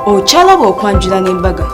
okyalaba okwanjula n'embaga.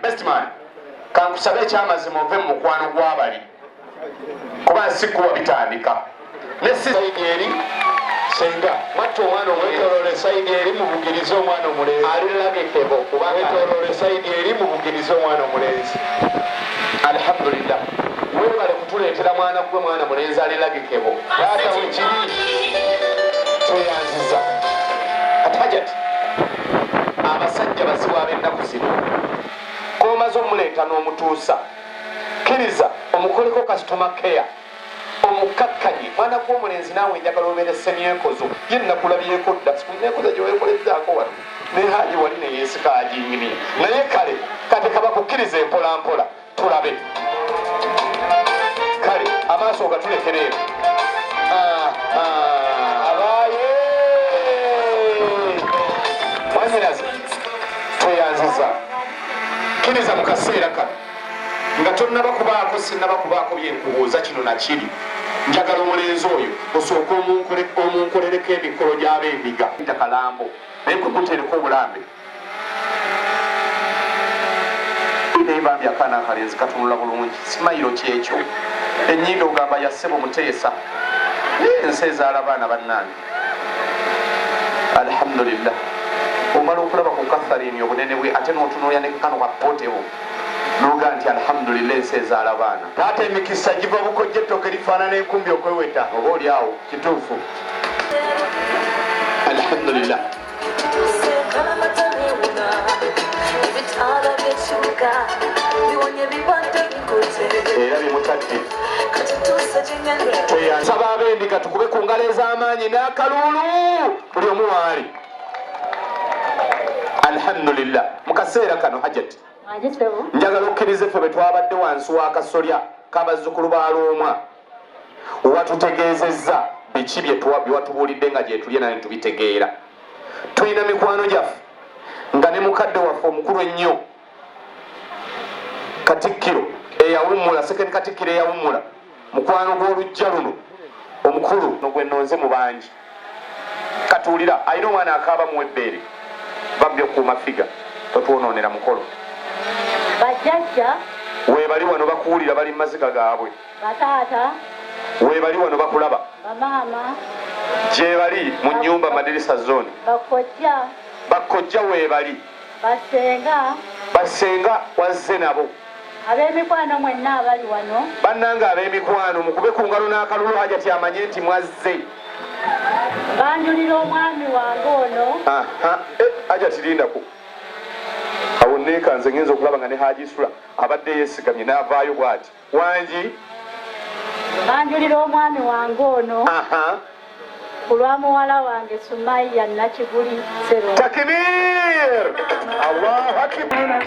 Best man. Kankusabe kyamazima ove mu mukwano gw'abali. Kuba sikuwa bitandika. Nesi saidi eri senga. Matu omwana omwetolole saidi eri mu bugiriza omwana omulenzi. Alilagekebo kubanga wetolole saidi eri mu bugiriza omwana omulenzi. Alhamdulillah. Webale kutuleetera mwana gwe mwana mulenzi alilagekebo. Taata wekiri tweyanziza. Atajati. Abasajja basiwa ab'ennaku zino. Komaze omuleeta n'omutuusa. Kkiriza omukoleko customer care. Omukakkanyi mwana gw'omulenzi naawe njagala obeere semyenkozo ye nakulabyeko dda sikunyenkozo gye weekolezzaako wano ne haji wali ne yeesika aginyini naye kale kati kabakukkiriza empola mpola tulabe kale amaaso ogatulekere eno abaaye mwanyinaze tweyanziza kkiriza mu kaseera kano nga tonnabakubaako sinnabakubaako byenkubuuza kino nakiri njagala omulenzi oyo osooka omunkolereko emikolo gy'ab'endiga ntakalambo naye kwekutereko obulambe naye bambi akaana akalenzi katunula bulungi simayiro kyekyo ennyindo ogamba yassebo muteesa naye ensi ezaala baana bannange alhamdulillah omala okulaba ku katharini obunene bwe ate n'otunuulya ne kano kapotebo noga nti alhamdulillah ensi ezaala baana taata emikisa giva bukojja ettooke lifaanana enkumbi okweweta oba oli awo kituufu alhamdulillah era bimutadde nsaba ab'endiga tukube ku ngalo ez'amaanyi n'akaluulu buli omu waali alhamdulillah mu kaseera kano hajati njagala okkirize ffe bwe twabadde wansi w'akasolya k'abazzukulu ba Loomwa watutegeezezza biki bye watubuulidde nga gye tulye naye tubitegeera tulina mikwano gyaffe nga ne mukadde waffe omukulu ennyo Katikkiro eyawummula sekeni Katikkiro eyawummula mukwano gw'olujja luno omukulu gwe nonze mu bangi katuulira alina omwana akaaba mu ebbeere babbi okuuma figa totwonoonera mukolo bajjajja weebali wano bakuwulira bali mu maziga gaabwe bataata weebali wano bakulaba bamaama gye bali mu nnyumba madirisa zone bakojja weebali basenga wazze nabo ab'emikwano mwenna abali wano bannange ab'emikwano mukube ku ngalo n'akalulu hajati amanye nti mwazze banjulira omwami wange ono hajati lindako awo neekanze ngenza okulaba nga ne Haji Isula abadde yeesigamye n'avaayo bw'ati wangi banjulira omwami wange ono ku lwa muwala wange Sumaiya Nakiguli Sero. Takbir! Allahu akbar!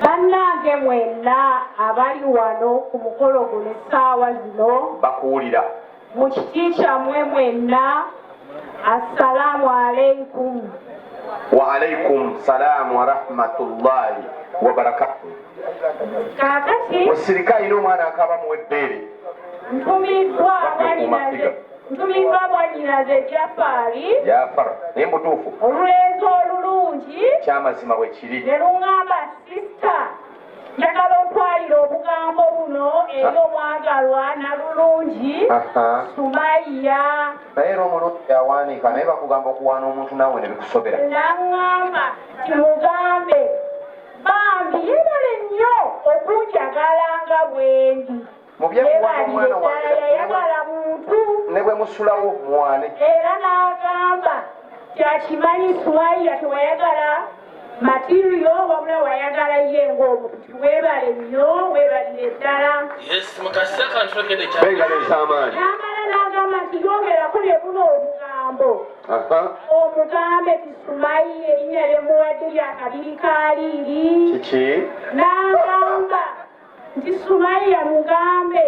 bannange mwenna abali wano ku mukolo guno essaawa zino bakuwulira mu kiti kyammwe mwenna assalaamu alaikum. Wa alaikum salaam wa rahmatullahi wa barakatuh. Kaakati osirika alina omwana akaaba mu ebbeere ntumiddwa bwanyinaze Jafar naye mutuufu olulenzi olulungi kyamazima bwe kiri ne luŋŋamba sisita njagala otwalira obugambo buno eri omwagalwa nalulungi Sumaiya. naye era omulungi yawaaniika naye bakugamba okuwaana omuntu naawe ne bikusobera naŋŋamba timugambe bambi yeebale nnyo okunjagala nga bwendi mu byekuwaana omwana wange yayagala muntu musulawo mwane era n'agamba kyakimanyi Sumaia tewayagala matiriyo wabula wayagala ye ng'omuntu weebale nnyo weebalire ddala bengalo ez'amaanyi n'amala n'agamba nti yongerako ne buno obugambo omugambe ti Sumaia erinnya lyemuwadde lyakabiri kaaliiri kiki n'agamba nti Sumaia mugambe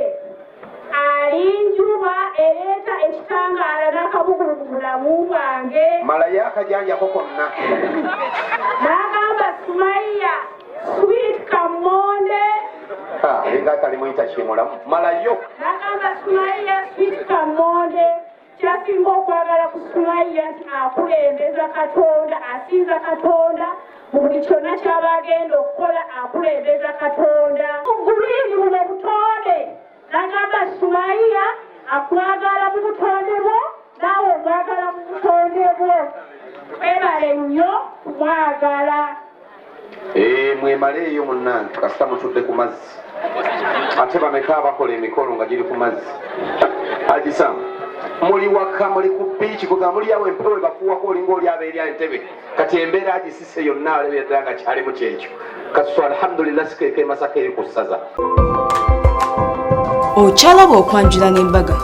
alinjuba ereeta ekitangaala n'akabugulu mu bulamu bwange malayo akajanjako konna n'agamba Sumaia sweet kamonde alinga atalimuyita kimulamu malayo n'agamba Sumaia sweet kamonde kyasinga okwagala ku Sumaia nti akulembeza Katonda asinza Katonda mu buli kyonna ky'aba agenda okukola akulembeza Katonda ogulwiri buno butonde n'agamba Sumaia akwagala mu butonde bwo naawe omwagala mu butonde bwo webale nnyo kumwagala mwemaleeyo munnange kasita mutudde ku mazzi ate bameka abakola emikolo nga giri ku mazzi agisanga muli waka muli ku biiki kuga muli awo empewo ebafuwako olinga oli abeerya entebe kati embeera agisise yonna alebera ddala nga kyalimu kyekyo kasusa alhamdulillah sikeeka emasaka eri ku ssaza okyalaba okwanjula n'embaga